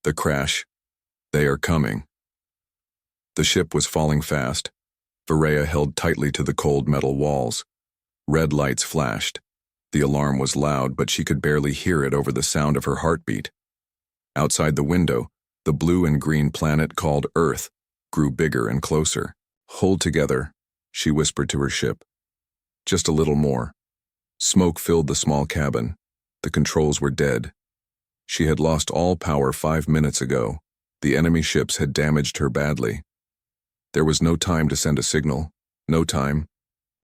The crash. They are coming. The ship was falling fast. Varela held tightly to the cold metal walls. Red lights flashed. The alarm was loud, but she could barely hear it over the sound of her heartbeat. Outside the window, the blue and green planet called Earth grew bigger and closer. "Hold together," she whispered to her ship. Just a little more. Smoke filled the small cabin. The controls were dead. She had lost all power 5 minutes ago. The enemy ships had damaged her badly. There was no time to send a signal, no time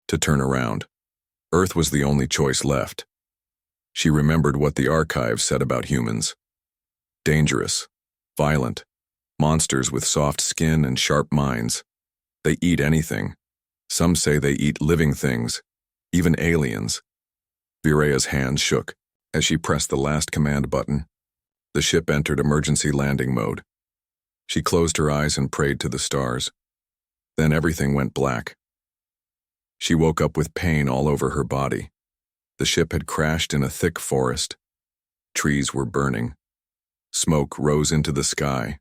to turn around. Earth was the only choice left. She remembered what the archives said about humans. Dangerous, violent, monsters with soft skin and sharp minds. They eat anything. Some say they eat living things, even aliens. Varela's hands shook as she pressed the last command button. The ship entered emergency landing mode. She closed her eyes and prayed to the stars. Then everything went black. She woke up with pain all over her body. The ship had crashed in a thick forest. Trees were burning. Smoke rose into the sky.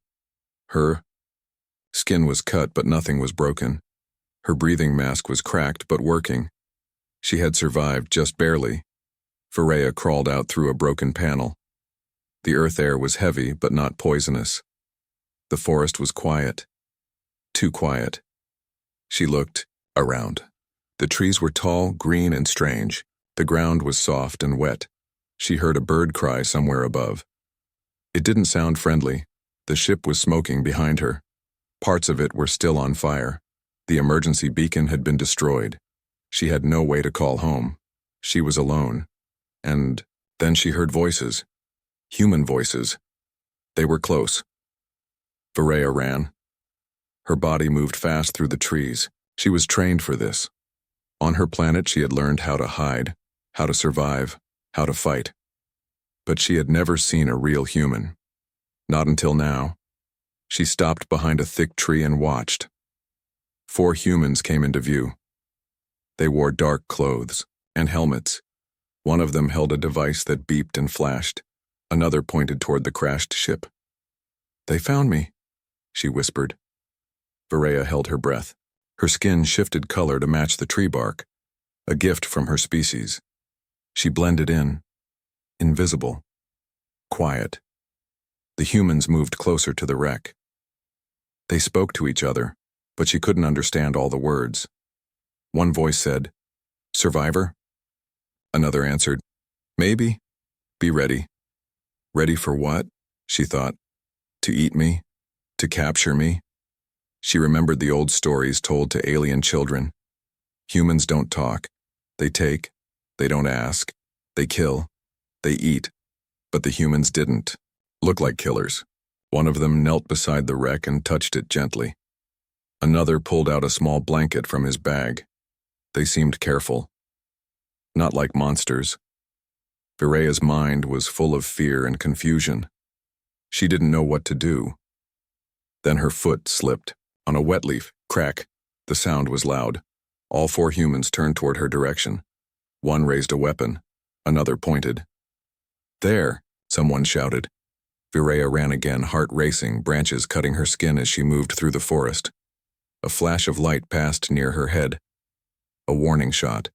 Her skin was cut, but nothing was broken. Her breathing mask was cracked, but working. She had survived just barely. Varela crawled out through a broken panel. The earth air was heavy, but not poisonous. The forest was quiet. Too quiet. She looked around. The trees were tall, green, and strange. The ground was soft and wet. She heard a bird cry somewhere above. It didn't sound friendly. The ship was smoking behind her. Parts of it were still on fire. The emergency beacon had been destroyed. She had no way to call home. She was alone. And then she heard voices. Human voices. They were close. Varela ran. Her body moved fast through the trees. She was trained for this. On her planet, she had learned how to hide, how to survive, how to fight. But she had never seen a real human. Not until now. She stopped behind a thick tree and watched. 4 humans came into view. They wore dark clothes and helmets. One of them held a device that beeped and flashed. Another pointed toward the crashed ship. "They found me," she whispered. Varela held her breath. Her skin shifted color to match the tree bark, a gift from her species. She blended in, invisible, quiet. The humans moved closer to the wreck. They spoke to each other, but she couldn't understand all the words. One voice said, "Survivor?" Another answered, "Maybe. Be ready." Ready for what? She thought. To eat me? To capture me? She remembered the old stories told to alien children. Humans don't talk. They take. They don't ask. They kill. They eat. But the humans didn't. Look like killers. One of them knelt beside the wreck and touched it gently. Another pulled out a small blanket from his bag. They seemed careful. Not like monsters. Varela's mind was full of fear and confusion. She didn't know what to do. Then her foot slipped. On a wet leaf, crack. The sound was loud. All 4 humans turned toward her direction. One raised a weapon. Another pointed. "There!" someone shouted. Varela ran again, heart racing, branches cutting her skin as she moved through the forest. A flash of light passed near her head. A warning shot.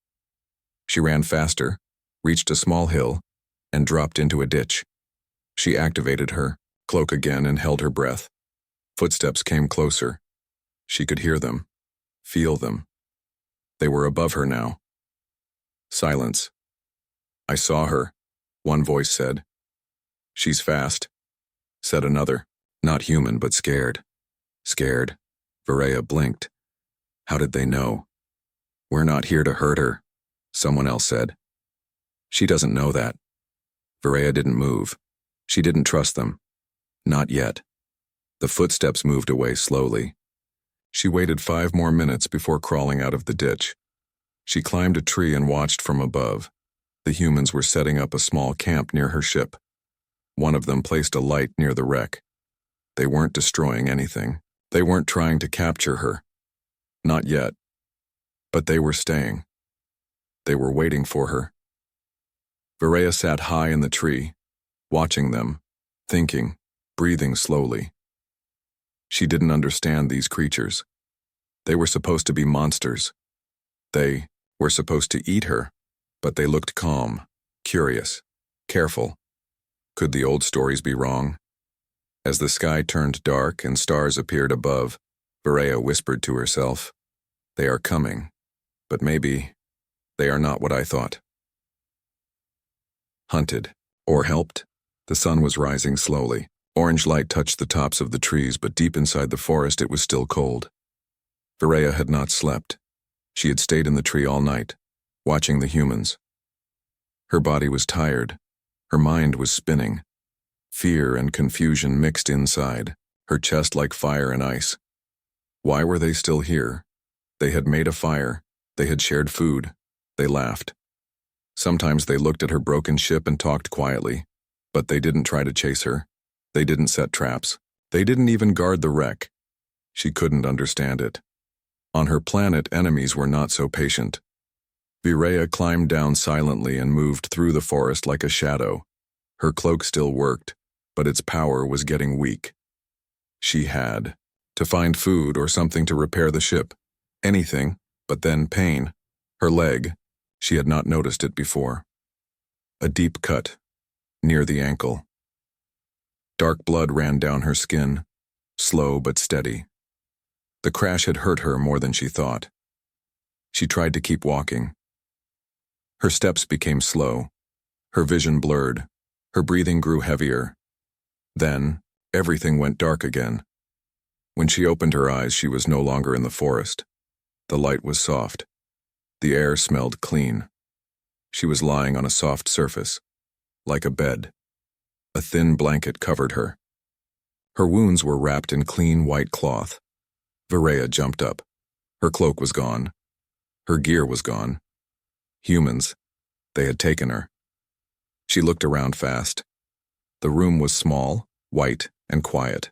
She ran faster, reached a small hill, and dropped into a ditch. She activated her cloak again and held her breath. Footsteps came closer. She could hear them, feel them. They were above her now. Silence. "I saw her," one voice said. "She's fast," said another. Not human, but scared. Scared. Varela blinked. How did they know? "We're not here to hurt her," someone else said. "She doesn't know that." Varela didn't move. She didn't trust them. Not yet. The footsteps moved away slowly. She waited 5 more minutes before crawling out of the ditch. She climbed a tree and watched from above. The humans were setting up a small camp near her ship. One of them placed a light near the wreck. They weren't destroying anything. They weren't trying to capture her. Not yet. But they were staying. They were waiting for her. Varela sat high in the tree, watching them, thinking. breathing slowly. She didn't understand these creatures. They were supposed to be monsters. They were supposed to eat her, but they looked calm, curious, careful. Could the old stories be wrong? As the sky turned dark and stars appeared above, Varaya whispered to herself, "They are coming, but maybe they are not what I thought." Hunted, or helped, the sun was rising slowly. Orange light touched the tops of the trees, but deep inside the forest it was still cold. Varaya had not slept. She had stayed in the tree all night, watching the humans. Her body was tired. Her mind was spinning. Fear and confusion mixed inside, her chest like fire and ice. Why were they still here? They had made a fire. They had shared food. They laughed. Sometimes they looked at her broken ship and talked quietly, but they didn't try to chase her. They didn't set traps. They didn't even guard the wreck. She couldn't understand it. On her planet, enemies were not so patient. Varaya climbed down silently and moved through the forest like a shadow. Her cloak still worked, but its power was getting weak. She had to find food or something to repair the ship. Anything, but then pain. Her leg, she had not noticed it before. A deep cut, near the ankle. Dark blood ran down her skin, slow but steady. The crash had hurt her more than she thought. She tried to keep walking. Her steps became slow. Her vision blurred. Her breathing grew heavier. Then, everything went dark again. When she opened her eyes, she was no longer in the forest. The light was soft. The air smelled clean. She was lying on a soft surface, like a bed. A thin blanket covered her. Her wounds were wrapped in clean white cloth. Varaya jumped up. Her cloak was gone. Her gear was gone. Humans, they had taken her. She looked around fast. The room was small, white, and quiet.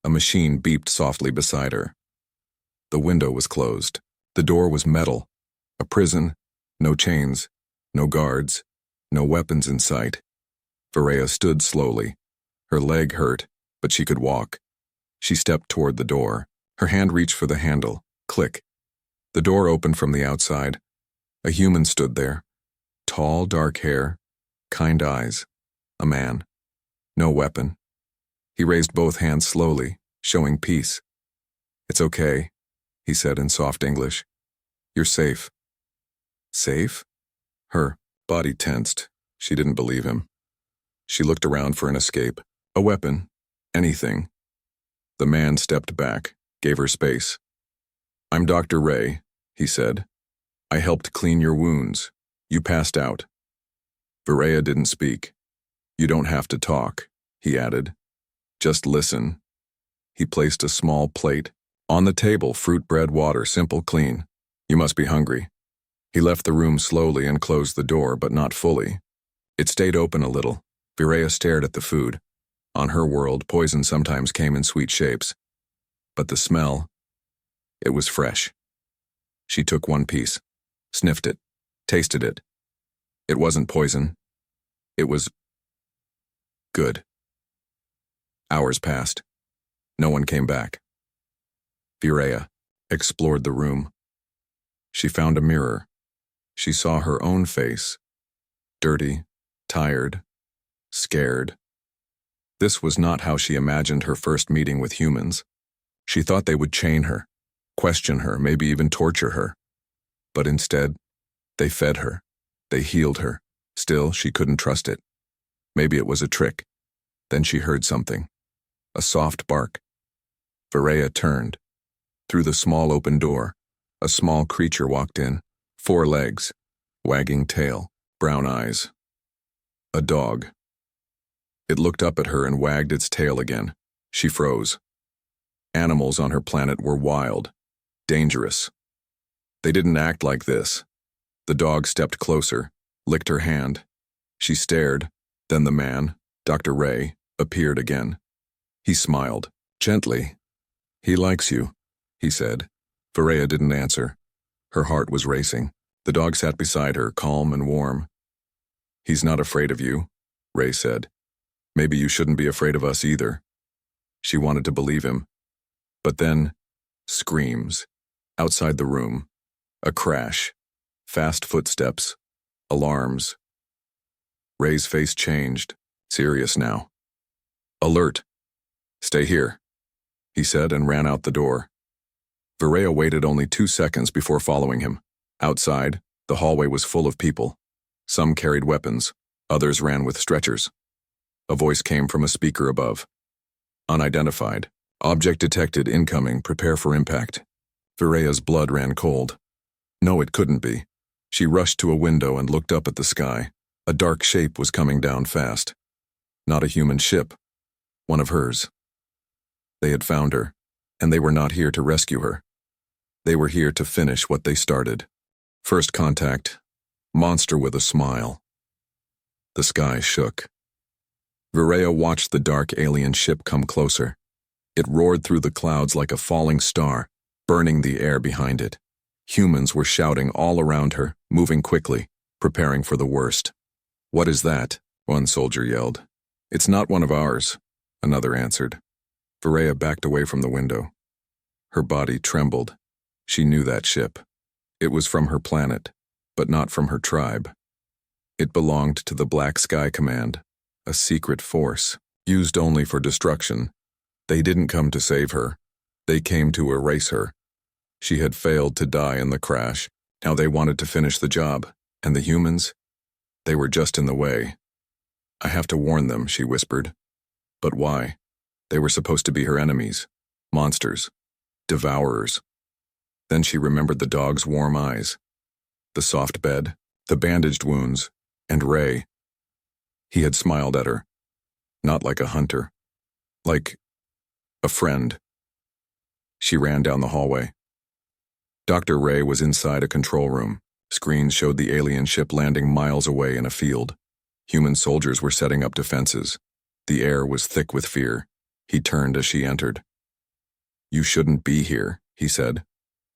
A machine beeped softly beside her. The window was closed. The door was metal. A prison, no chains, no guards, no weapons in sight. Varaya stood slowly. Her leg hurt, but she could walk. She stepped toward the door. Her hand reached for the handle. Click. The door opened from the outside. A human stood there. Tall, dark hair, kind eyes. A man. No weapon. He raised both hands slowly, showing peace. "It's okay," he said in soft English. "You're safe." Safe? Her body tensed. She didn't believe him. She looked around for an escape. A weapon. Anything. The man stepped back, gave her space. "I'm Dr. Ray," he said. "I helped clean your wounds. You passed out." Varaya didn't speak. "You don't have to talk," he added. "Just listen." He placed a small plate. On the table, fruit, bread, water, simple, clean. "You must be hungry." He left the room slowly and closed the door, but not fully. It stayed open a little. Varaya stared at the food. On her world, poison sometimes came in sweet shapes. But the smell, it was fresh. She took one piece, sniffed it, tasted it. It wasn't poison. It was good. Hours passed. No one came back. Varaya explored the room. She found a mirror. She saw her own face, dirty, tired, scared. This was not how she imagined her first meeting with humans. She thought they would chain her, question her, maybe even torture her. But instead, they fed her. They healed her. Still, she couldn't trust it. Maybe it was a trick. Then she heard something. A soft bark. Varaya turned. Through the small open door, a small creature walked in. 4 legs, wagging tail, brown eyes. A dog. It looked up at her and wagged its tail again. She froze. Animals on her planet were wild, dangerous. They didn't act like this. The dog stepped closer, licked her hand. She stared. Then the man, Dr. Ray, appeared again. He smiled, gently. "He likes you," he said. Varaya didn't answer. Her heart was racing. The dog sat beside her, calm and warm. "He's not afraid of you," Ray said. Maybe you shouldn't be afraid of us either. She wanted to believe him. But then, screams. Outside the room. A crash. Fast footsteps. Alarms. Ray's face changed. Serious now. Alert. Stay here, he said and ran out the door. Varela waited only 2 seconds before following him. Outside, the hallway was full of people. Some carried weapons, others ran with stretchers. A voice came from a speaker above. Unidentified. Object detected incoming, prepare for impact. Varela's blood ran cold. No, it couldn't be. She rushed to a window and looked up at the sky. A dark shape was coming down fast. Not a human ship. One of hers. They had found her, and they were not here to rescue her. They were here to finish what they started. First contact. Monster with a smile. The sky shook. Varela watched the dark alien ship come closer. It roared through the clouds like a falling star, burning the air behind it. Humans were shouting all around her, moving quickly, preparing for the worst. What is that? One soldier yelled. It's not one of ours, another answered. Varela backed away from the window. Her body trembled. She knew that ship. It was from her planet, but not from her tribe. It belonged to the Black Sky Command, a secret force, used only for destruction. They didn't come to save her. They came to erase her. She had failed to die in the crash. Now they wanted to finish the job. And the humans? They were just in the way. I have to warn them, she whispered. But why? They were supposed to be her enemies. Monsters. Devourers. Then she remembered the dog's warm eyes. The soft bed. The bandaged wounds. And Ray. He had smiled at her. Not like a hunter. Like a friend. She ran down the hallway. Dr. Ray was inside a control room. Screens showed the alien ship landing miles away in a field. Human soldiers were setting up defenses. The air was thick with fear. He turned as she entered. You shouldn't be here, he said.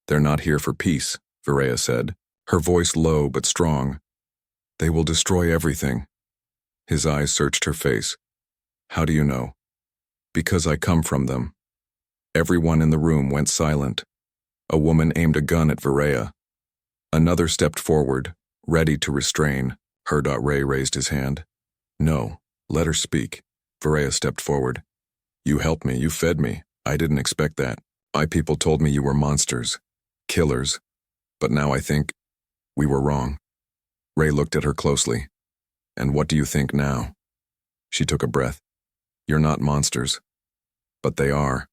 They're not here for peace, Varela said, her voice low but strong. They will destroy everything. His eyes searched her face. How do you know? Because I come from them. Everyone in the room went silent. A woman aimed a gun at Varela. Another stepped forward, ready to restrain. Ray raised his hand. No, let her speak. Varela stepped forward. You helped me, you fed me. I didn't expect that. My people told me you were monsters. Killers. But now I think we were wrong. Ray looked at her closely. And what do you think now? She took a breath. You're not monsters. But they are.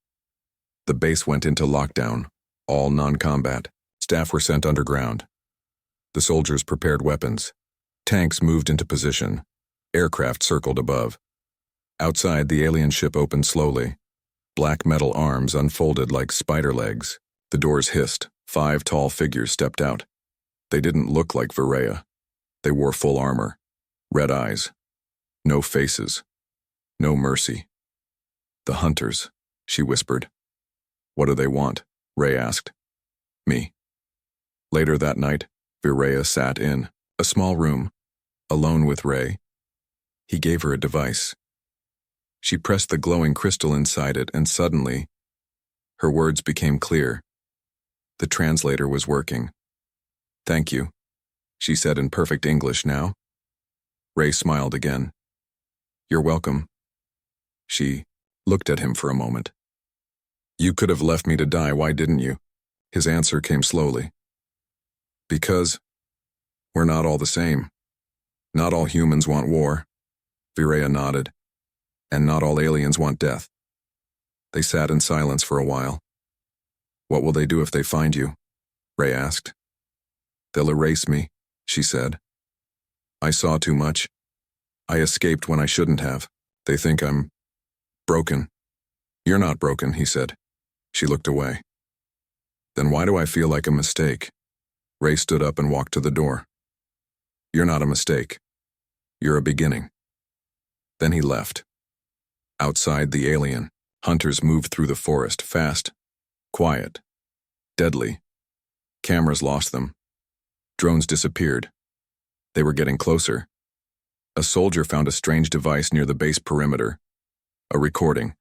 The base went into lockdown. All non-combat. Staff were sent underground. The soldiers prepared weapons. Tanks moved into position. Aircraft circled above. Outside, the alien ship opened slowly. Black metal arms unfolded like spider legs. The doors hissed. 5 tall figures stepped out. They didn't look like Varela. They wore full armor. Red eyes. No faces. No mercy. The hunters, she whispered. What do they want? Ray asked. Me. Later that night, Varela sat in a small room, alone with Ray. He gave her a device. She pressed the glowing crystal inside it, and suddenly, her words became clear. The translator was working. Thank you, she said in perfect English now. Ray smiled again. You're welcome. She looked at him for a moment. You could have left me to die, why didn't you? His answer came slowly. Because we're not all the same. Not all humans want war. Varela nodded. And not all aliens want death. They sat in silence for a while. What will they do if they find you? Ray asked. They'll erase me, she said. I saw too much. I escaped when I shouldn't have. They think I'm broken. You're not broken, he said. She looked away. Then why do I feel like a mistake? Ray stood up and walked to the door. You're not a mistake. You're a beginning. Then he left. Outside the alien, hunters moved through the forest, fast, quiet, deadly. Cameras lost them. Drones disappeared. They were getting closer. A soldier found a strange device near the base perimeter. A recording.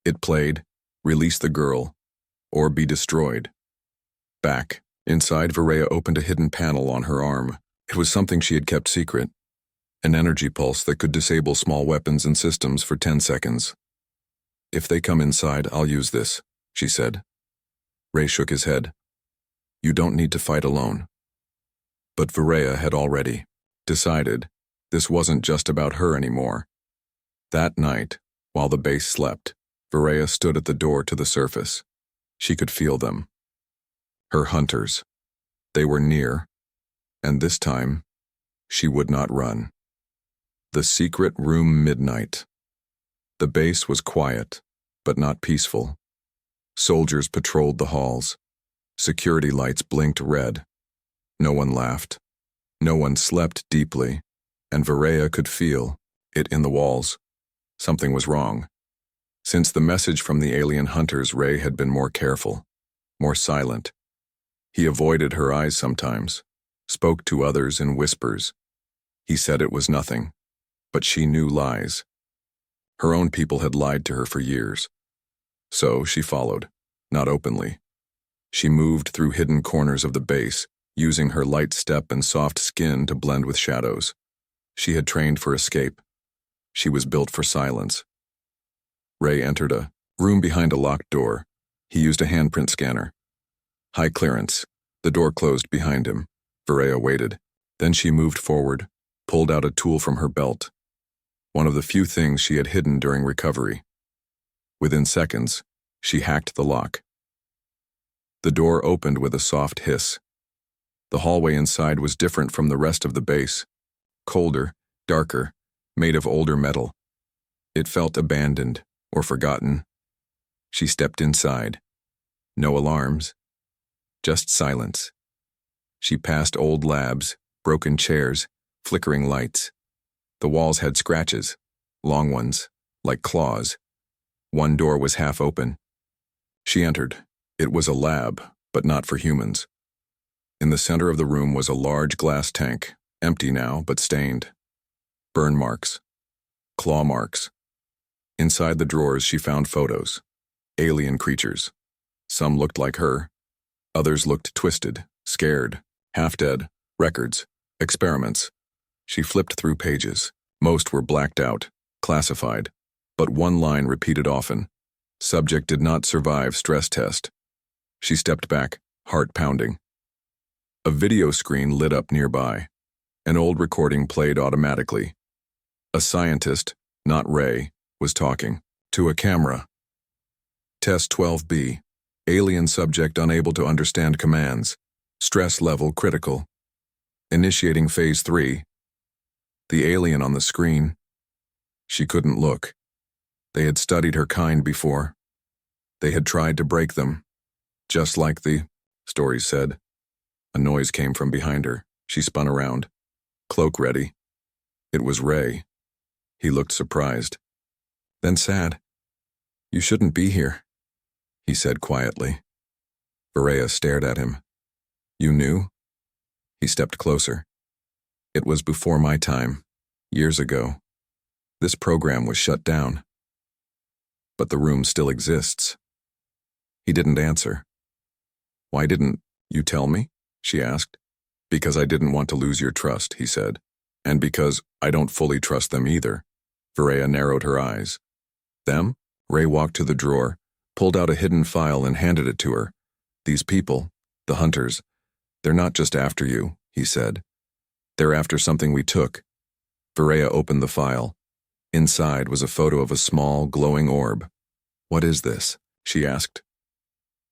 It played, "Release the girl, or be destroyed." Back. Inside, Varaya opened a hidden panel on her arm. It was something she had kept secret. An energy pulse that could disable small weapons and systems for 10 seconds. "If they come inside, I'll use this," she said. Ray shook his head. "You don't need to fight alone." But Varaya had already decided this wasn't just about her anymore. That night, while the base slept, Varaya stood at the door to the surface. She could feel them. Her hunters. They were near, and this time, she would not run. The secret room midnight. The base was quiet, but not peaceful. Soldiers patrolled the halls. Security lights blinked red. No one laughed. No one slept deeply, and Varaya could feel it in the walls. Something was wrong. Since the message from the alien hunters, Ray had been more careful, more silent. He avoided her eyes sometimes, spoke to others in whispers. He said it was nothing, but she knew lies. Her own people had lied to her for years. So she followed, not openly. She moved through hidden corners of the base, using her light step and soft skin to blend with shadows. She had trained for escape. She was built for silence. Ray entered a room behind a locked door. He used a handprint scanner. High clearance. The door closed behind him. Varaya waited. Then she moved forward, pulled out a tool from her belt. One of the few things she had hidden during recovery. Within seconds, she hacked the lock. The door opened with a soft hiss. The hallway inside was different from the rest of the base. Colder, darker, made of older metal. It felt abandoned or forgotten. She stepped inside. No alarms. Just silence. She passed old labs, broken chairs, flickering lights. The walls had scratches, long ones, like claws. One door was half open. She entered. It was a lab, but not for humans. In the center of the room was a large glass tank, empty now, but stained. Burn marks. Claw marks. Inside the drawers she found photos. Alien creatures. Some looked like her. Others looked twisted, scared, half-dead. Records. Experiments. She flipped through pages. Most were blacked out, classified. But one line repeated often. Subject did not survive stress test. She stepped back, heart pounding. A video screen lit up nearby. An old recording played automatically. A scientist, not Ray, was talking to a camera. Test 12B. Alien subject unable to understand commands. Stress level critical. Initiating phase 3. The alien on the screen. She couldn't look. They had studied her kind before. They had tried to break them. Just like the stories said. A noise came from behind her. She spun around. Cloak ready. It was Ray. He looked surprised. Then sad. "You shouldn't be here," he said quietly. Varaya stared at him. "You knew?" He stepped closer. "It was before my time, years ago. This program was shut down. But the room still exists." He didn't answer. "Why didn't you tell me?" she asked. "Because I didn't want to lose your trust," he said. "And because I don't fully trust them either." Varaya narrowed her eyes. "Them?" Ray walked to the drawer, pulled out a hidden file and handed it to her. "These people, the hunters, they're not just after you," he said. "They're after something we took." Varaya opened the file. Inside was a photo of a small, glowing orb. "What is this?" she asked.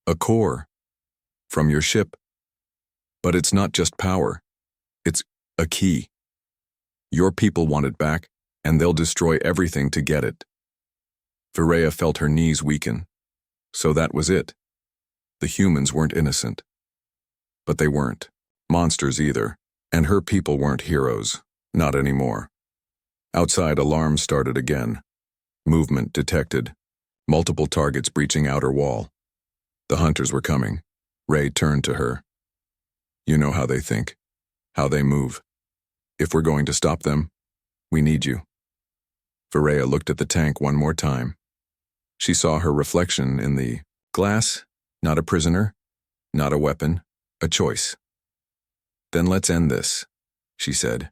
"A core. From your ship. But it's not just power. It's a key. Your people want it back, and they'll destroy everything to get it." Varaya felt her knees weaken. So that was it. The humans weren't innocent. But they weren't monsters either, and her people weren't heroes, not anymore. Outside, alarms started again. Movement detected. Multiple targets breaching outer wall. The hunters were coming. Ray turned to her. "You know how they think, how they move. If we're going to stop them, We need you. Varela looked at the tank one more time. She saw her reflection in the glass, not a prisoner, not a weapon, a choice. Then let's end this, she said.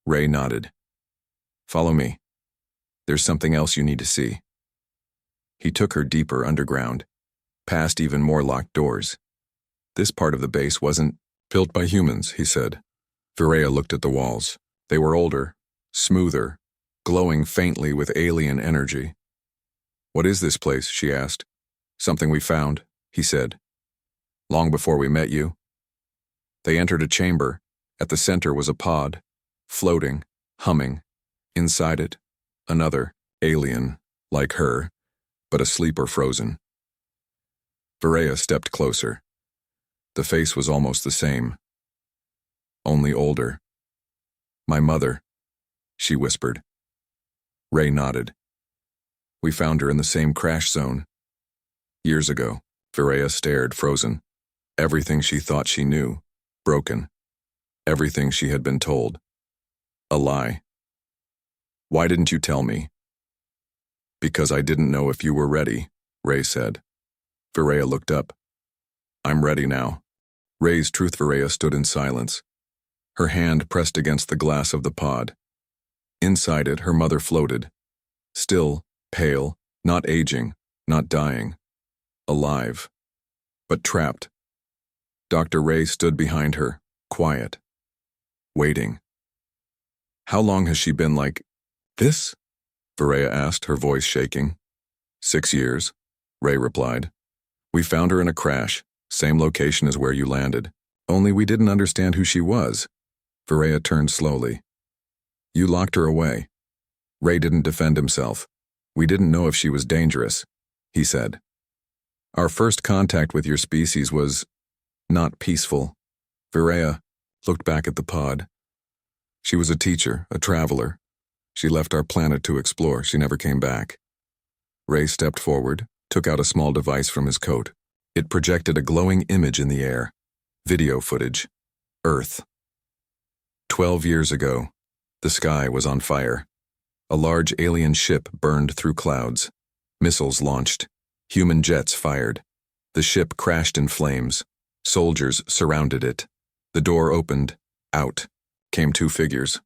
Ray nodded. Follow me. There's something else you need to see. He took her deeper underground, past even more locked doors. This part of the base wasn't built by humans, he said. Varela looked at the walls. They were older, smoother, glowing faintly with alien energy. What is this place? She asked. Something we found, he said. Long before we met you. They entered a chamber. At the center was a pod, floating, humming. Inside it, another, alien, like her, but asleep or frozen. Varela stepped closer. The face was almost the same, only older. My mother, she whispered. Ray nodded. We found her in the same crash zone. Years ago. Varela stared, frozen. Everything she thought she knew, broken. Everything she had been told. A lie. Why didn't you tell me? Because I didn't know if you were ready, Ray said. Varela looked up. I'm ready now. Ray's truth. Varela stood in silence. Her hand pressed against the glass of the pod. Inside it, her mother floated. Still, pale, not aging, not dying. Alive. But trapped. Dr. Ray stood behind her, quiet. Waiting. How long has she been like this? Varela asked, her voice shaking. 6 years, Ray replied. We found her in a crash, same location as where you landed. Only we didn't understand who she was. Varela turned slowly. You locked her away. Ray didn't defend himself. We didn't know if she was dangerous, he said. Our first contact with your species was not peaceful. Varela looked back at the pod. She was a teacher, a traveler. She left our planet to explore. She never came back. Ray stepped forward, took out a small device from his coat. It projected a glowing image in the air. Video footage. Earth. 12 years ago, the sky was on fire. A large alien ship burned through clouds. Missiles launched. Human jets fired. The ship crashed in flames. Soldiers surrounded it. The door opened. Out came 2 figures.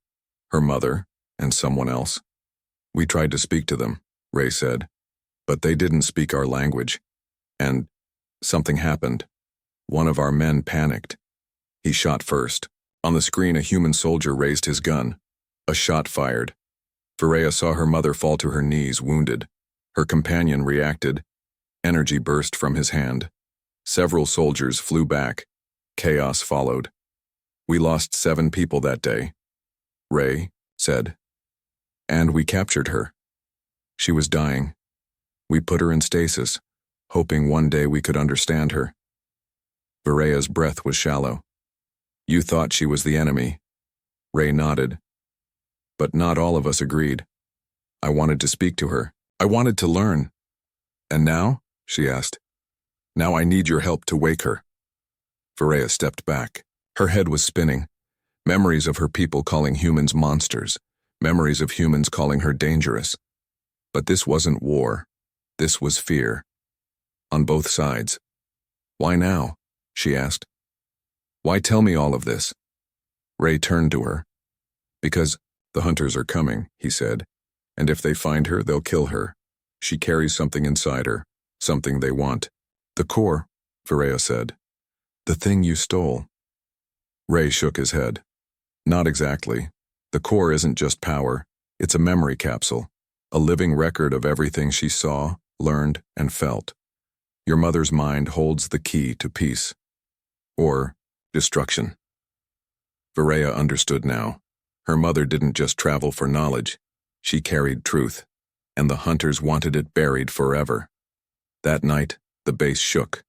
Her mother and someone else. We tried to speak to them, Ray said. But they didn't speak our language. And something happened. One of our men panicked. He shot first. On the screen, a human soldier raised his gun. A shot fired. Varela saw her mother fall to her knees, wounded. Her companion reacted. Energy burst from his hand. Several soldiers flew back. Chaos followed. We lost 7 people that day, Ray said. And we captured her. She was dying. We put her in stasis, hoping one day we could understand her. Varela's breath was shallow. You thought she was the enemy. Ray nodded. But not all of us agreed. I wanted to speak to her. I wanted to learn. And now? She asked. Now I need your help to wake her. Varela stepped back. Her head was spinning. Memories of her people calling humans monsters. Memories of humans calling her dangerous. But this wasn't war. This was fear. On both sides. Why now? She asked. Why tell me all of this? Ray turned to her. Because the hunters are coming, he said. And if they find her, they'll kill her. She carries something inside her. Something they want. The core, Varela said. The thing you stole. Ray shook his head. Not exactly. The core isn't just power. It's a memory capsule. A living record of everything she saw, learned, and felt. Your mother's mind holds the key to peace. Or destruction. Varela understood now. Her mother didn't just travel for knowledge. She carried truth. And the hunters wanted it buried forever. That night, the base shook.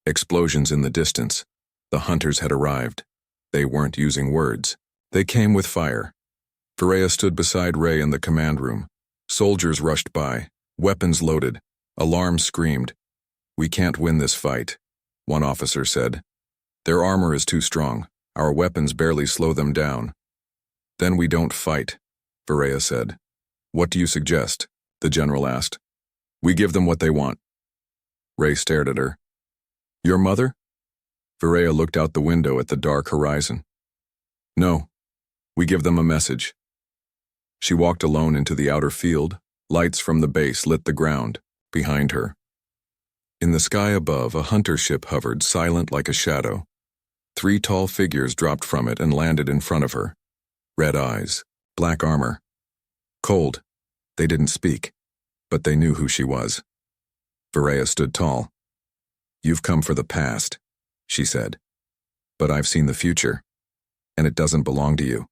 Explosions in the distance. The hunters had arrived. They weren't using words. They came with fire. Varela stood beside Ray in the command room. Soldiers rushed by, weapons loaded. Alarms screamed. We can't win this fight, one officer said. Their armor is too strong. Our weapons barely slow them down. Then we don't fight, Varela said. What do you suggest? The general asked. We give them what they want. Ray stared at her. Your mother? Varela looked out the window at the dark horizon. No, we give them a message. She walked alone into the outer field. Lights from the base lit the ground behind her. In the sky above, a hunter ship hovered, silent like a shadow. 3 tall figures dropped from it and landed in front of her. Red eyes, black armor. Cold. They didn't speak, but they knew who she was. Varela stood tall. You've come for the past, she said. But I've seen the future, and it doesn't belong to you.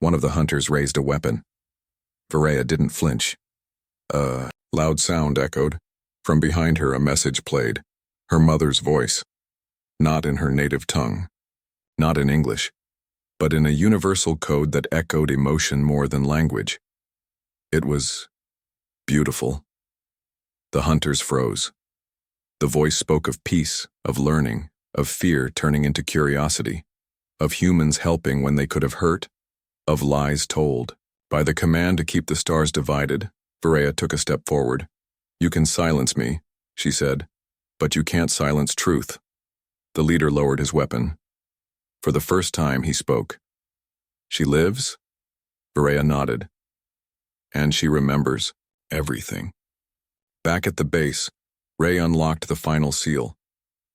One of the hunters raised a weapon. Varela didn't flinch. Loud sound echoed. From behind her, a message played. Her mother's voice. Not in her native tongue. Not in English. But in a universal code that echoed emotion more than language. It was beautiful. The hunters froze. The voice spoke of peace, of learning, of fear turning into curiosity, of humans helping when they could have hurt, of lies told. By the command to keep the stars divided, Varela took a step forward. You can silence me, she said, but you can't silence truth. The leader lowered his weapon. For the first time, he spoke. She lives? Varela nodded. And she remembers everything. Back at the base, Ray unlocked the final seal.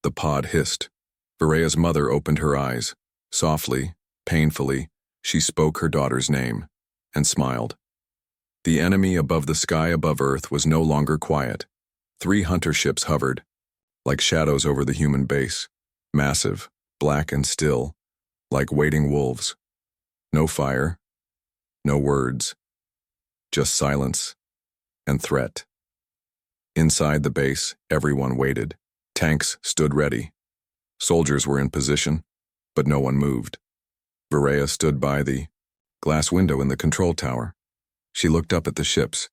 The pod hissed. Varela's mother opened her eyes. Softly, painfully, she spoke her daughter's name and smiled. The enemy above the sky above Earth was no longer quiet. 3 hunter ships hovered, like shadows over the human base, massive, black and still, like waiting wolves. No fire, no words, just silence and threat. Inside the base, everyone waited. Tanks stood ready. Soldiers were in position, but no one moved. Varela stood by the glass window in the control tower. She looked up at the ships,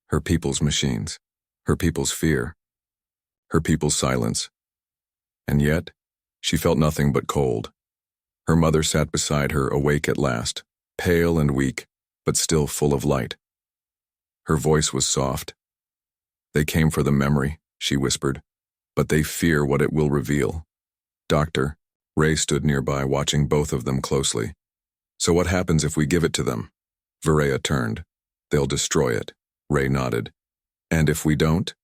her people's machines, her people's fear, her people's silence. And yet, she felt nothing but cold. Her mother sat beside her, awake at last, pale and weak, but still full of light. Her voice was soft. They came for the memory, she whispered, but they fear what it will reveal. Doctor, Ray stood nearby, watching both of them closely. So what happens if we give it to them? Varela turned. They'll destroy it. Ray nodded. And if we don't?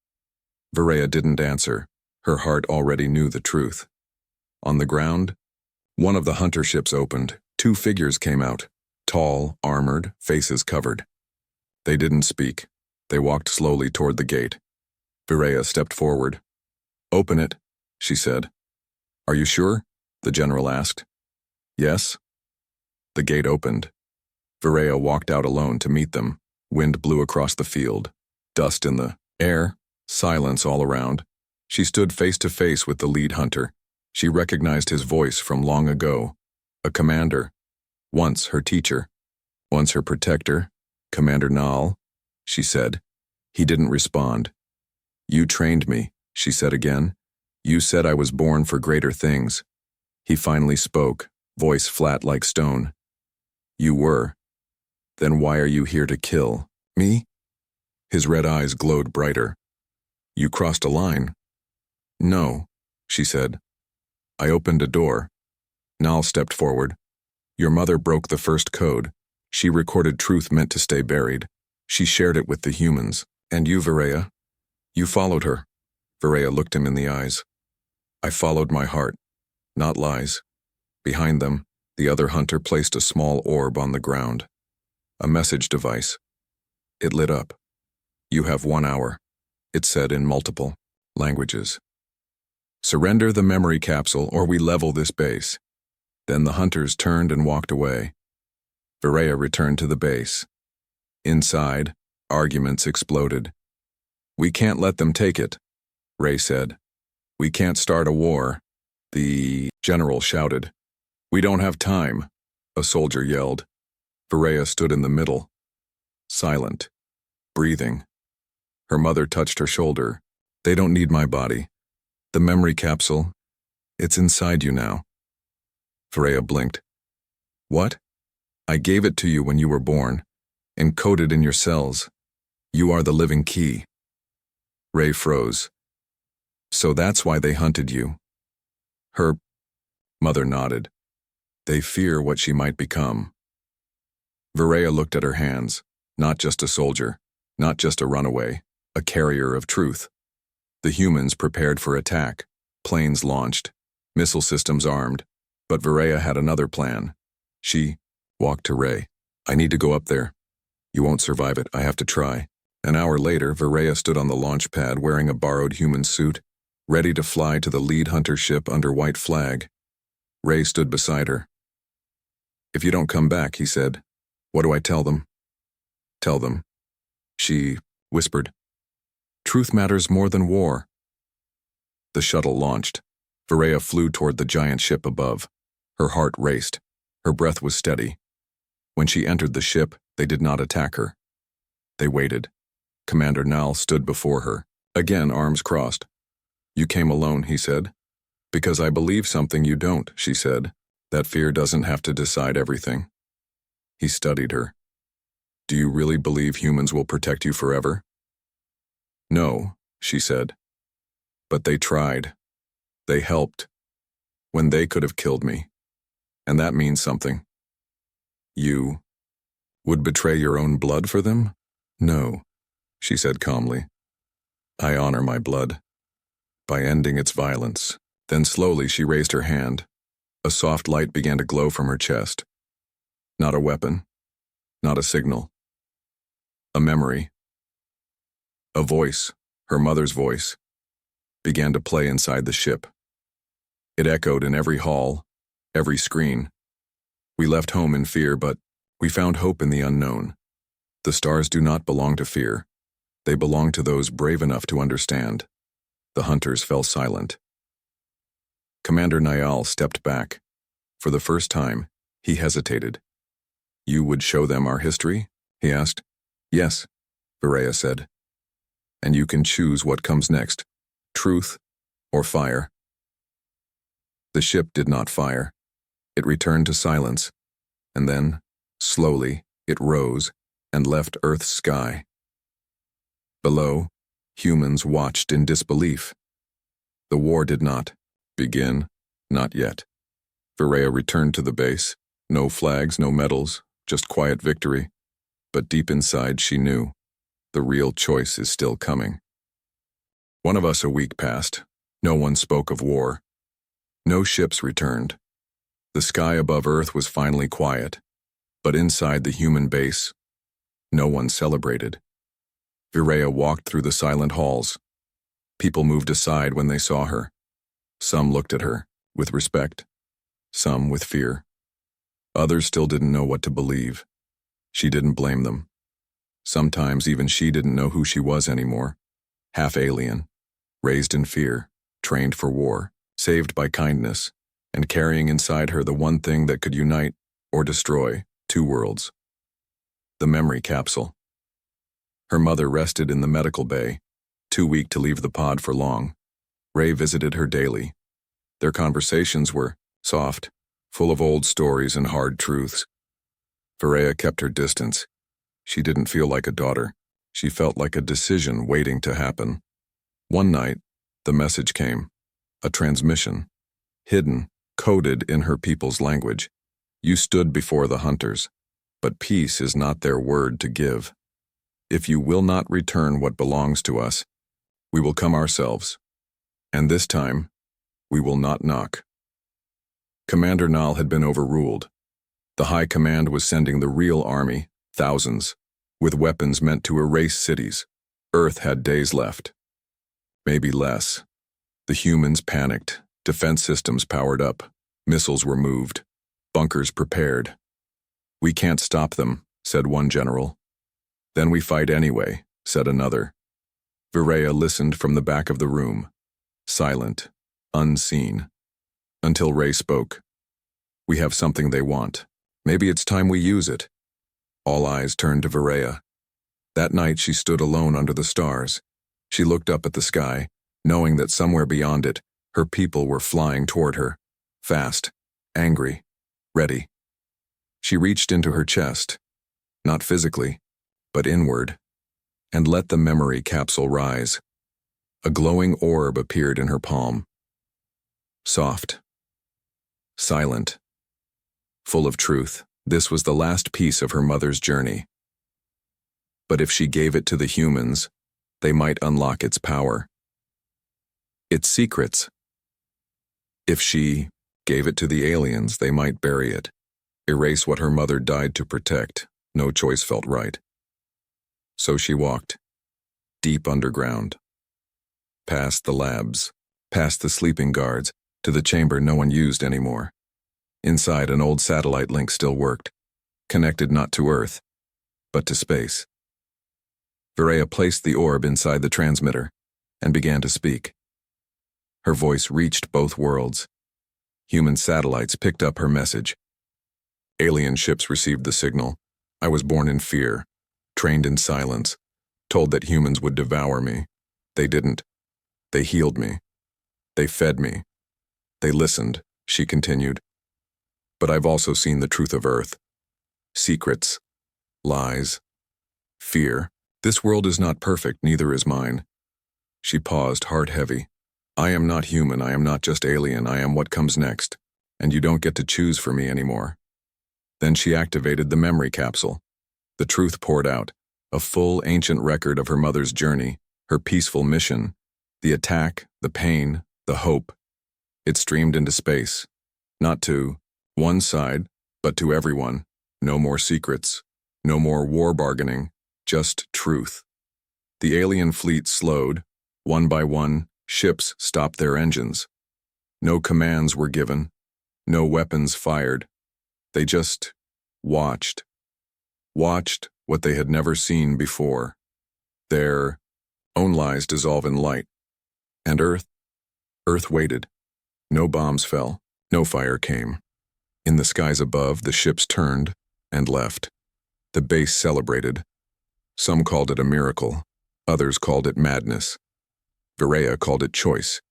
Varela didn't answer. Her heart already knew the truth. On the ground, one of the hunter ships opened. 2 figures came out, tall, armored, faces covered. They didn't speak. They walked slowly toward the gate. Varela stepped forward. Open it, she said. Are you sure? The general asked. Yes. The gate opened. Varela walked out alone to meet them. Wind blew across the field. Dust in the air. Silence all around. She stood face to face with the lead hunter. She recognized his voice from long ago. A commander. Once her teacher. Once her protector. Commander Nall, she said. He didn't respond. You trained me, she said again. You said I was born for greater things. He finally spoke, voice flat like stone. You were. Then why are you here to kill me? His red eyes glowed brighter. You crossed a line. No, she said. I opened a door. Nall stepped forward. Your mother broke the first code. She recorded truth meant to stay buried. She shared it with the humans. And you, Varela? You followed her. Varela looked him in the eyes. I followed my heart, not lies. Behind them, the other hunter placed a small orb on the ground. A message device. It lit up. You have 1 hour, it said in multiple languages. Surrender the memory capsule or we level this base. Then the hunters turned and walked away. Varela returned to the base. Inside, arguments exploded. We can't let them take it, Ray said. We can't start a war, the general shouted. We don't have time, a soldier yelled. Varela stood in the middle, silent, breathing. Her mother touched her shoulder. They don't need my body. The memory capsule, it's inside you now. Varela blinked. What? I gave it to you when you were born. encoded in your cells. You are the living key. Ray froze. So that's why they hunted you. Her mother nodded. They fear what she might become. Varela looked at her hands, not just a soldier, not just a runaway, a carrier of truth. The humans prepared for attack, planes launched, missile systems armed, but Varela had another plan. She walked to Ray. I need to go up there. You won't survive it, I have to try. An hour later, Varela stood on the launch pad wearing a borrowed human suit, ready to fly to the lead hunter ship under white flag. Ray stood beside her. If you don't come back, he said, what do I tell them? Tell them. She whispered. Truth matters more than war. The shuttle launched. Varela flew toward the giant ship above. Her heart raced. Her breath was steady. When she entered the ship, they did not attack her. They waited. Commander Nal stood before her, again arms crossed. You came alone, he said. Because I believe something you don't, she said. That fear doesn't have to decide everything. He studied her. Do you really believe humans will protect you forever? No, she said. But they tried. They helped. When they could have killed me. And that means something. You would betray your own blood for them? No, she said calmly. I honor my blood. By ending its violence. Then slowly she raised her hand. A soft light began to glow from her chest. Not a weapon. Not a signal. A memory. A voice, her mother's voice, began to play inside the ship. It echoed in every hall, every screen. We left home in fear, but we found hope in the unknown. The stars do not belong to fear. They belong to those brave enough to understand. The hunters fell silent. Commander Niall stepped back. For the first time, he hesitated. You would show them our history? He asked. Yes, Varela said. And you can choose what comes next, truth or fire. The ship did not fire. It returned to silence, and then, slowly, it rose and left Earth's sky. Below, humans watched in disbelief. The war did not begin, not yet. Varela returned to the base. No flags, no medals, just quiet victory. But deep inside she knew. The real choice is still coming. One of us a week passed. No one spoke of war. No ships returned. The sky above Earth was finally quiet. But inside the human base, no one celebrated. Varela walked through the silent halls. People moved aside when they saw her. Some looked at her, with respect. Some with fear. Others still didn't know what to believe. She didn't blame them. Sometimes even she didn't know who she was anymore. Half alien, raised in fear, trained for war, saved by kindness, and carrying inside her the one thing that could unite or destroy two worlds. The memory capsule. Her mother rested in the medical bay, too weak to leave the pod for long. Ray visited her daily. Their conversations were soft, full of old stories and hard truths. Varela kept her distance. She didn't feel like a daughter. She felt like a decision waiting to happen. One night, the message came. A transmission. Hidden, coded in her people's language. You stood before the hunters, but peace is not their word to give. If you will not return what belongs to us, we will come ourselves. And this time, we will not knock. Commander Nal had been overruled. The High Command was sending the real army, thousands, with weapons meant to erase cities. Earth had days left. Maybe less. The humans panicked. Defense systems powered up. Missiles were moved. Bunkers prepared. We can't stop them, said one general. Then we fight anyway, said another. Varela listened from the back of the room. Silent, unseen. Until Ray spoke. We have something they want. Maybe it's time we use it. All eyes turned to Varela. That night she stood alone under the stars. She looked up at the sky, knowing that somewhere beyond it, her people were flying toward her. Fast, angry, ready. She reached into her chest. Not physically, but inward, and let the memory capsule rise. A glowing orb appeared in her palm. Soft, silent, full of truth. This was the last piece of her mother's journey. But if she gave it to the humans, they might unlock its power, its secrets. If she gave it to the aliens, they might bury it, erase what her mother died to protect. No choice felt right. So she walked, deep underground, past the labs, past the sleeping guards, to the chamber no one used anymore. Inside, an old satellite link still worked, connected not to Earth, but to space. Varela placed the orb inside the transmitter and began to speak. Her voice reached both worlds. Human satellites picked up her message. Alien ships received the signal. I was born in fear, trained in silence, told that humans would devour me. They didn't. They healed me. They fed me. They listened, she continued. But I've also seen the truth of Earth. Secrets, lies, fear. This world is not perfect, neither is mine. She paused, heart heavy. I am not human, I am not just alien, I am what comes next, and you don't get to choose for me anymore. Then she activated the memory capsule. The truth poured out, a full ancient record of her mother's journey, her peaceful mission, the attack, the pain, the hope. It streamed into space, not to one side, but to everyone. No more secrets, no more war bargaining, just truth. The alien fleet slowed. One by one, ships stopped their engines. No commands were given, no weapons fired. They just watched what they had never seen before. Their own lies dissolve in light. And Earth waited. No bombs fell, no fire came. In the skies above, the ships turned and left. The base celebrated. Some called it a miracle, others called it madness. Varela called it choice.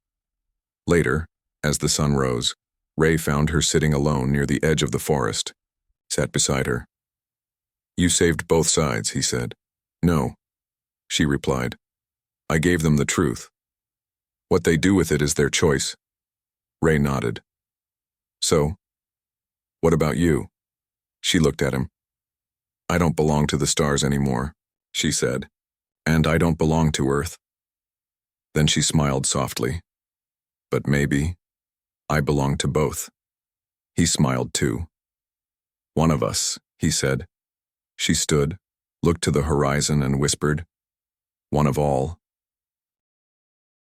Later, as the sun rose, Ray found her sitting alone near the edge of the forest, sat beside her. You saved both sides, he said. No, she replied. I gave them the truth. What they do with it is their choice. Ray nodded. So, what about you? She looked at him. I don't belong to the stars anymore, she said, and I don't belong to Earth. Then she smiled softly. But maybe I belong to both. He smiled too. One of us, he said. She stood, looked to the horizon and whispered, one of all.